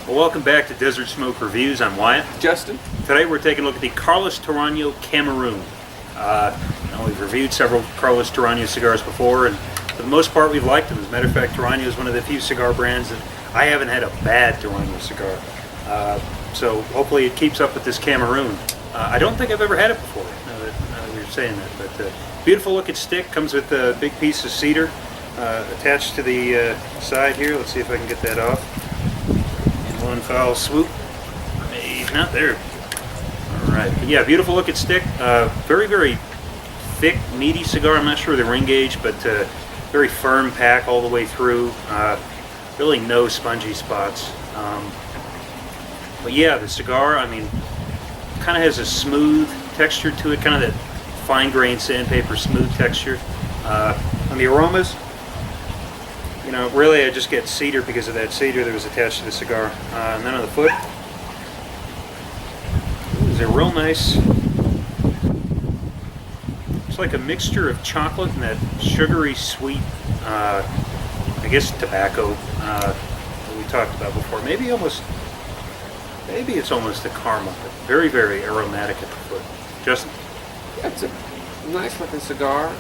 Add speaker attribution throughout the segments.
Speaker 1: Well, welcome back to Desert Smoke Reviews. I'm Wyatt.
Speaker 2: Justin.
Speaker 1: Today we're taking a look at the Carlos Torano Cameroon. We've reviewed several Carlos Torano cigars before, and for the most part we've liked them. As a matter of fact, Torano is one of the few cigar brands that I haven't had a bad Torano cigar. So hopefully it keeps up with this Cameroon. I don't think I've ever had it before, now that we were saying that. But beautiful looking stick, comes with a big piece of cedar attached to the side here. Let's see if I can get that off. In one foul swoop. Maybe not there. Alright, but yeah, beautiful looking stick. Very, very thick, meaty cigar. I'm not sure the ring gauge, but very firm pack all the way through. Really no spongy spots. But yeah, the cigar, I mean, kind of has a smooth texture to it, kind of that fine-grained sandpaper smooth texture. On the aromas, you know, really I just get cedar because of that cedar that was attached to the cigar. And then on the foot, it's a real nice, it's like a mixture of chocolate and that sugary sweet, I guess tobacco that we talked about before. Maybe it's almost a caramel, but very, very aromatic at the foot. Justin?
Speaker 2: Yeah, it's a nice looking cigar.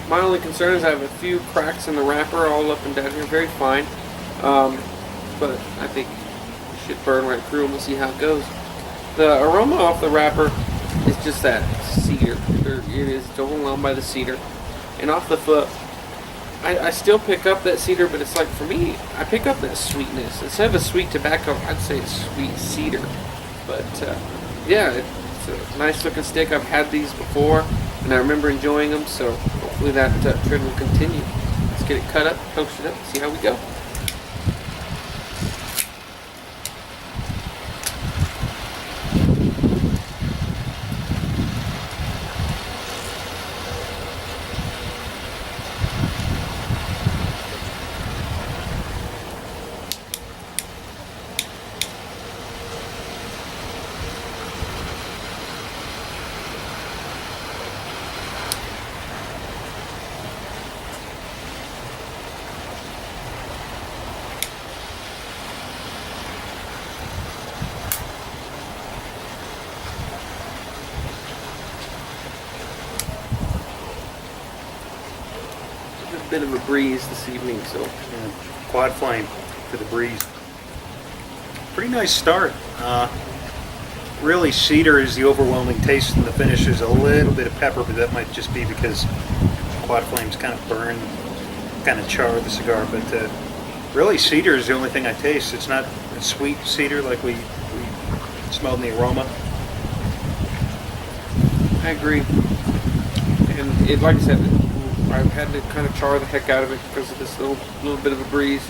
Speaker 2: My only concern is I have a few cracks in the wrapper all up and down here, very fine. But I think it should burn right through and we'll see how it goes. The aroma off the wrapper is just that cedar. It is overwhelmed by the cedar. And off the foot, I still pick up that cedar, but it's like, for me, I pick up that sweetness. Instead of a sweet tobacco, I'd say it's sweet cedar. But yeah, it's a nice looking stick. I've had these before, and I remember enjoying them, so hopefully that trend will continue. Let's get it cut up, toast it up, see how we go. A bit of a breeze this evening, so
Speaker 1: Yeah, quad flame to the breeze. Pretty nice start. Really, cedar is the overwhelming taste, and the finish is a little bit of pepper, but that might just be because quad flames kind of burn, kind of char the cigar. But really, cedar is the only thing I taste. It's not a sweet cedar like we smelled in the aroma.
Speaker 2: I agree. And it, like I said, I've had to kind of char the heck out of it because of this little bit of a breeze.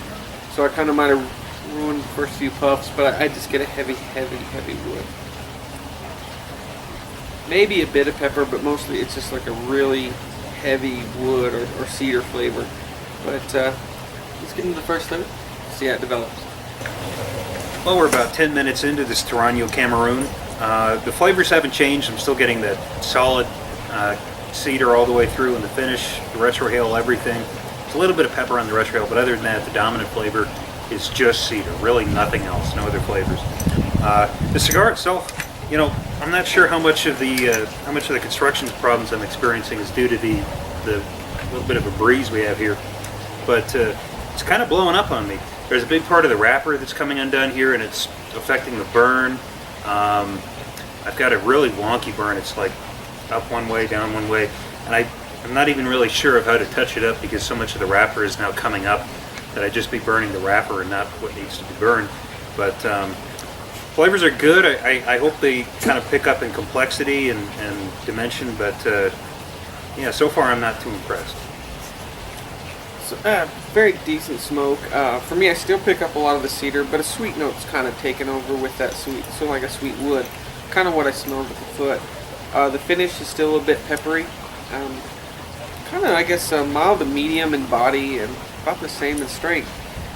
Speaker 2: So I kind of might have ruined the first few puffs, but I just get a heavy wood. Maybe a bit of pepper, but mostly it's just like a really heavy wood or cedar flavor. But let's get into the first of it, see how it develops.
Speaker 1: Well, we're about 10 minutes into this Torano Cameroon. The flavors haven't changed. I'm still getting that solid cedar all the way through in the finish, the retrohale, everything. It's a little bit of pepper on the retrohale, but other than that, the dominant flavor is just cedar. Really nothing else, no other flavors. The cigar itself, you know, I'm not sure how much of the construction problems I'm experiencing is due to the little bit of a breeze we have here, but it's kind of blowing up on me. There's a big part of the wrapper that's coming undone here, and it's affecting the burn. I've got a really wonky burn. It's like up one way, down one way, and I'm not even really sure of how to touch it up because so much of the wrapper is now coming up that I'd just be burning the wrapper and not what needs to be burned. But flavors are good. I hope they kind of pick up in complexity and dimension, but yeah, so far I'm not too impressed.
Speaker 2: So, very decent smoke. For me, I still pick up a lot of the cedar, but a sweet note's kind of taken over with that sweet, so like a sweet wood. Kind of what I smelled with the foot. The finish is still a bit peppery. Kind of, I guess, mild to medium in body and about the same in strength.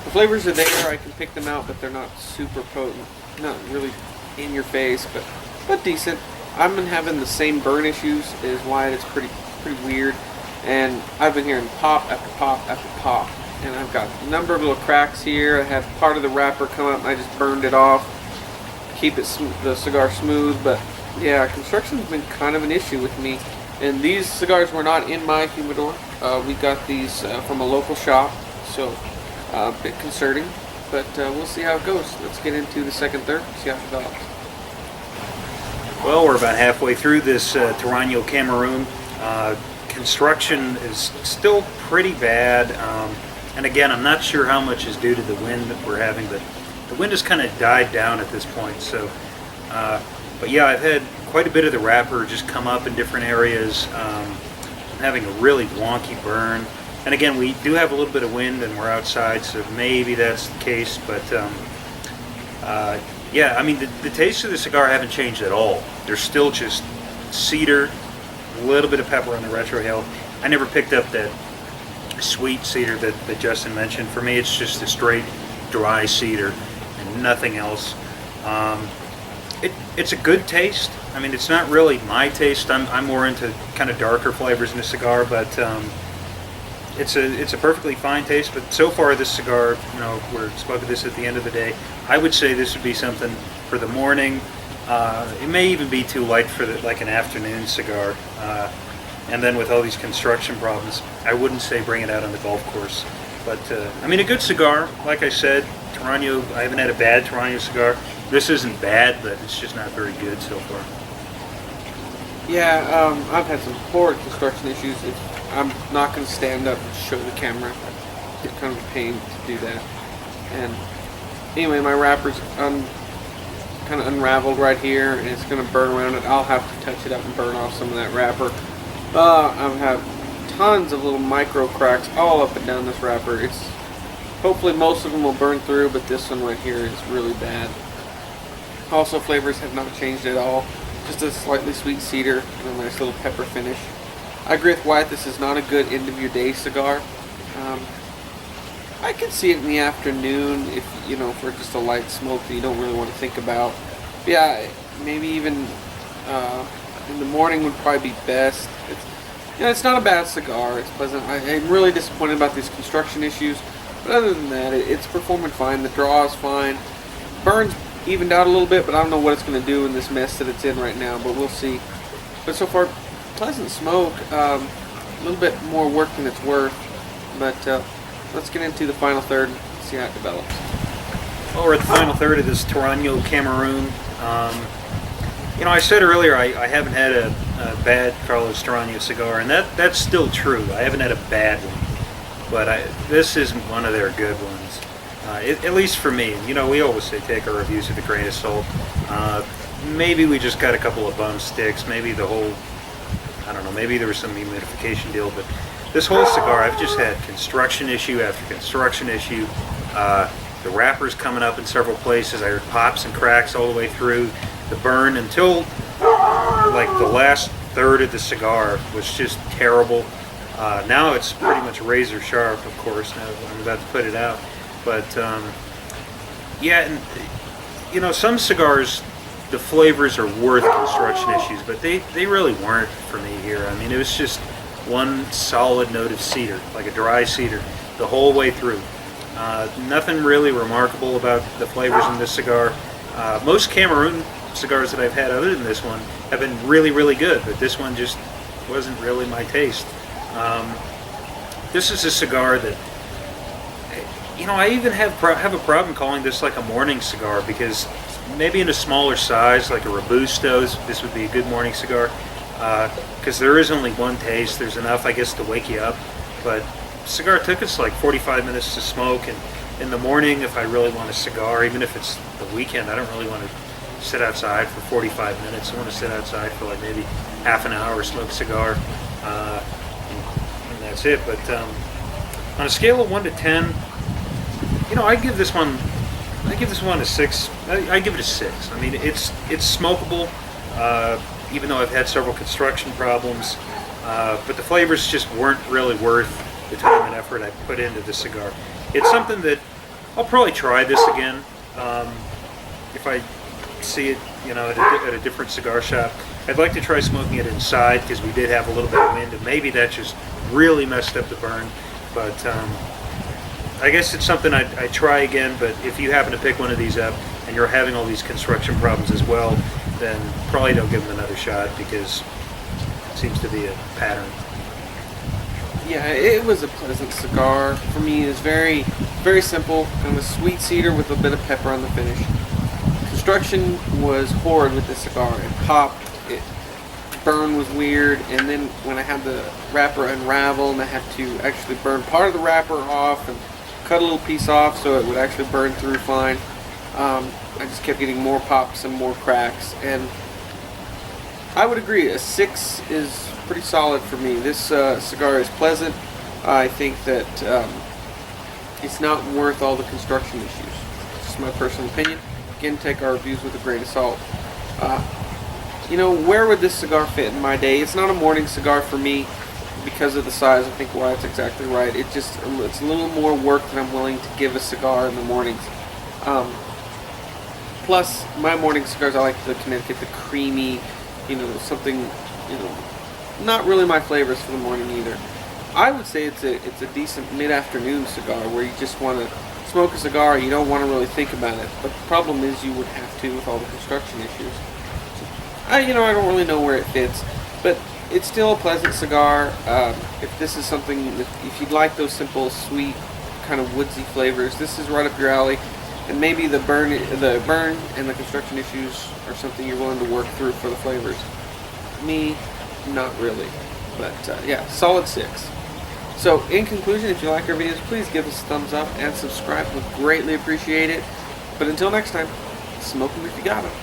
Speaker 2: The flavors are there. I can pick them out, but they're not super potent. Not really in your face, but decent. I've been having the same burn issues as Wyatt. It's pretty weird. And I've been hearing pop after pop after pop and I've got a number of little cracks here. I had part of the wrapper come up and I just burned it off, keep it the cigar smooth. But yeah, construction's been kind of an issue with me. And these cigars were not in my humidor. We got these from a local shop, so a bit concerning. But we'll see how it goes. Let's get into the second third, see how it develops.
Speaker 1: Well, we're about halfway through this Torano Cameroon. Construction is still pretty bad. And again, I'm not sure how much is due to the wind that we're having, but the wind has kind of died down at this point. So, but yeah, I've had quite a bit of the wrapper just come up in different areas. I'm having a really wonky burn. And again, we do have a little bit of wind and we're outside, so maybe that's the case. But yeah, I mean, the taste of the cigar haven't changed at all. There's still just cedar, a little bit of pepper on the retrohale. I never picked up that sweet cedar that Justin mentioned. For me, it's just a straight dry cedar and nothing else. It's a good taste. I mean, it's not really my taste. I'm more into kind of darker flavors in a cigar, but it's a perfectly fine taste. But so far, this cigar, you know, we're smoking this at the end of the day. I would say this would be something for the morning. It may even be too light for like an afternoon cigar. And then with all these construction problems, I wouldn't say bring it out on the golf course. But I mean, a good cigar. Like I said, Torano. I haven't had a bad Torano cigar. This isn't bad, but it's just not very good so far.
Speaker 2: Yeah, I've had some poor construction issues. I'm not going to stand up and show the camera. It's kind of a pain to do that. And anyway, my wrapper's kind of unraveled right here, and it's going to burn around it. I'll have to touch it up and burn off some of that wrapper. I have tons of little micro cracks all up and down this wrapper. Hopefully most of them will burn through, but this one right here is really bad. Also, flavors have not changed at all. Just a slightly sweet cedar and a nice little pepper finish. I agree with Wyatt, this is not a good end of your day cigar. I could see it in the afternoon if, you know, for just a light smoke that you don't really want to think about. But yeah, maybe even in the morning would probably be best. It's not a bad cigar. It's pleasant. I'm really disappointed about these construction issues, but other than that, it's performing fine. The draw is fine. Burns evened out a little bit, but I don't know what it's going to do in this mess that it's in right now, but we'll see. But so far, pleasant smoke. A little bit more work than it's worth, but let's get into the final third and see how it develops.
Speaker 1: Well, we're at the final third of this Torano Cameroon. You know, I said earlier I haven't had a bad Carlos Torano cigar, and that's still true. I haven't had a bad one, but this isn't one of their good ones. At least for me. You know, we always say take our reviews with a grain of salt. Maybe we just got a couple of bum sticks. Maybe the whole, I don't know, maybe there was some humidification deal, but this whole cigar, I've just had construction issue after construction issue. The wrapper's coming up in several places. I heard pops and cracks all the way through. The burn until like the last third of the cigar was just terrible. Now it's pretty much razor sharp, of course, now that I'm about to put it out. But yeah, and you know, some cigars, the flavors are worth construction issues, but they really weren't for me here. I mean, it was just one solid note of cedar, like a dry cedar, the whole way through. Nothing really remarkable about the flavors in this cigar. Most Cameroon cigars that I've had other than this one have been really, really good, but this one just wasn't really my taste. This is a cigar that, you know, I even have a problem calling this like a morning cigar, because maybe in a smaller size, like a Robusto, this would be a good morning cigar, because there is only one taste. There's enough, I guess, to wake you up, but the cigar took us like 45 minutes to smoke, and in the morning, if I really want a cigar, even if it's the weekend, I don't really want to sit outside for 45 minutes. I want to sit outside for like maybe half an hour, smoke a cigar, and that's it. But on a scale of 1 to 10, you know, I give this one a 6. I give it a 6. I mean, it's smokable, even though I've had several construction problems. But the flavors just weren't really worth the time and effort I put into the cigar. It's something that I'll probably try this again if I see it, you know, at a different cigar shop. I'd like to try smoking it inside, because we did have a little bit of wind, and maybe that just really messed up the burn. But I guess it's something I try again, but if you happen to pick one of these up and you're having all these construction problems as well, then probably don't give them another shot, because it seems to be a pattern.
Speaker 2: Yeah, it was a pleasant cigar. For me, it's very, very simple. Kind of a sweet cedar with a bit of pepper on the finish. Construction was horrid with this cigar. It popped, it burn was weird, and then when I had the wrapper unravel and I had to actually burn part of the wrapper off and cut a little piece off so it would actually burn through fine, I just kept getting more pops and more cracks, and I would agree, a 6 is pretty solid for me. This cigar is pleasant. I think that it's not worth all the construction issues. It's just my personal opinion. Again, take our reviews with a grain of salt. Where would this cigar fit in my day? It's not a morning cigar for me because of the size. I think Wyatt's exactly right. It's a little more work than I'm willing to give a cigar in the mornings. Plus, my morning cigars, I like the Connecticut, the creamy, something, not really my flavors for the morning either. I would say it's a decent mid-afternoon cigar where you just want to smoke a cigar. You don't want to really think about it. But the problem is you would have to with all the construction issues. I don't really know where it fits, but it's still a pleasant cigar. If this is something, if you'd like those simple, sweet, kind of woodsy flavors, this is right up your alley. And maybe the burn and the construction issues are something you're willing to work through for the flavors. Me, not really. But yeah, solid 6. So in conclusion, if you like our videos, please give us a thumbs up and subscribe. We'd greatly appreciate it. But until next time, smoke them if you got them.